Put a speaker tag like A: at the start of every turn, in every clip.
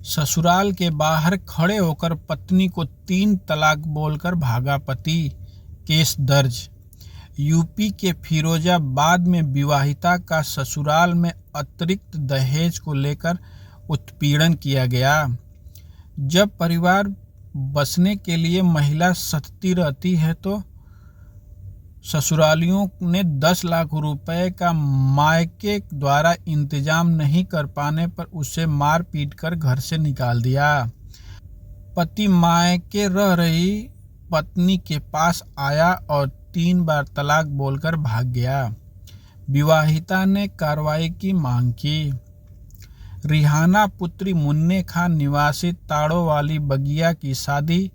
A: ससुराल के बाहर खड़े होकर पत्नी को 3 तलाक बोलकर भागा पति, केस दर्ज। यूपी के फिरोजाबाद में विवाहिता का ससुराल में अतिरिक्त दहेज को लेकर उत्पीड़न किया गया। जब परिवार बसने के लिए महिला सतती रहती है तो ससुरालियों ने 10 लाख रुपए का मायके द्वारा इंतजाम नहीं कर पाने पर उसे मार पीट कर घर से निकाल दिया। पति मायके रह रही पत्नी के पास आया और 3 बार तलाक बोलकर भाग गया। विवाहिता ने कार्रवाई की मांग की। रिहाना पुत्री मुन्ने खान निवासी ताड़ो वाली बगिया की शादी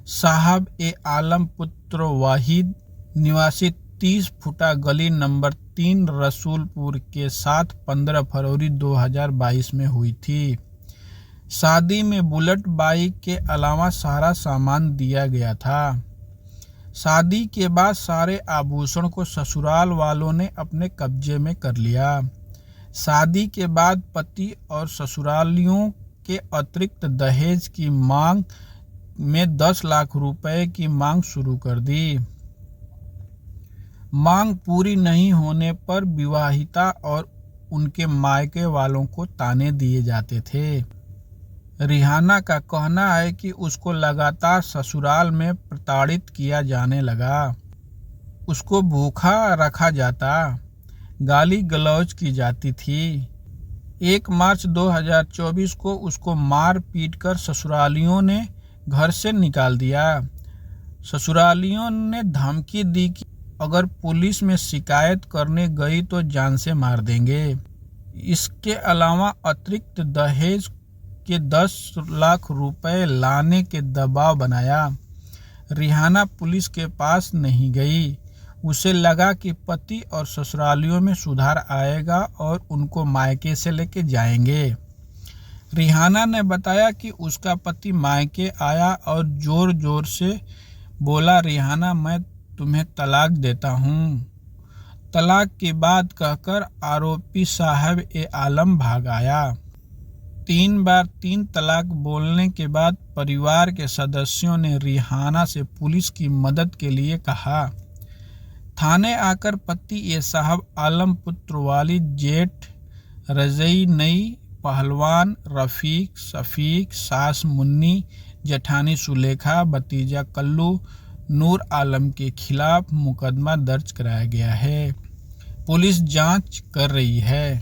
A: साहब ए आलम पुत्र वाहिद निवासी 30 फुटा गली नंबर 3 रसूलपुर के साथ 15 फरवरी 2022 में हुई थी। शादी में बुलेट बाइक के अलावा सारा सामान दिया गया था। शादी के बाद सारे आभूषण को ससुराल वालों ने अपने कब्जे में कर लिया। शादी के बाद पति और ससुरालियों के अतिरिक्त दहेज की मांग में 10 लाख रुपए की मांग शुरू कर दी। मांग पूरी नहीं होने पर विवाहिता और उनके मायके वालों को ताने दिए जाते थे। रिहाना का कहना है कि उसको लगातार ससुराल में प्रताड़ित किया जाने लगा। उसको भूखा रखा जाता, गाली गलौज की जाती थी। 1 मार्च 2024 को उसको मार पीट कर ससुरालियों ने घर से निकाल दिया। ससुरालियों ने धमकी दी कि अगर पुलिस में शिकायत करने गई तो जान से मार देंगे। इसके अलावा अतिरिक्त दहेज के 10 लाख रुपए लाने के दबाव बनाया। रिहाना पुलिस के पास नहीं गई। उसे लगा कि पति और ससुरालियों में सुधार आएगा और उनको मायके से लेके जाएंगे। रिहाना ने बताया कि उसका पति मायके आया और जोर जोर से बोला, रिहाना मैं तुम्हें तलाक देता हूँ। तलाक की बात कहकर आरोपी साहब ए आलम भाग आया। 3 बार 3 तलाक बोलने के बाद परिवार के सदस्यों ने रिहाना से पुलिस की मदद के लिए कहा। थाने आकर पति ए साहब आलम पुत्र वाली जेठ रजई नई, पहलवान रफीक, शफीक, सास मुन्नी, जेठानी सुलेखा, भतीजा कल्लू नूर आलम के खिलाफ मुकदमा दर्ज कराया गया है। पुलिस जांच कर रही है।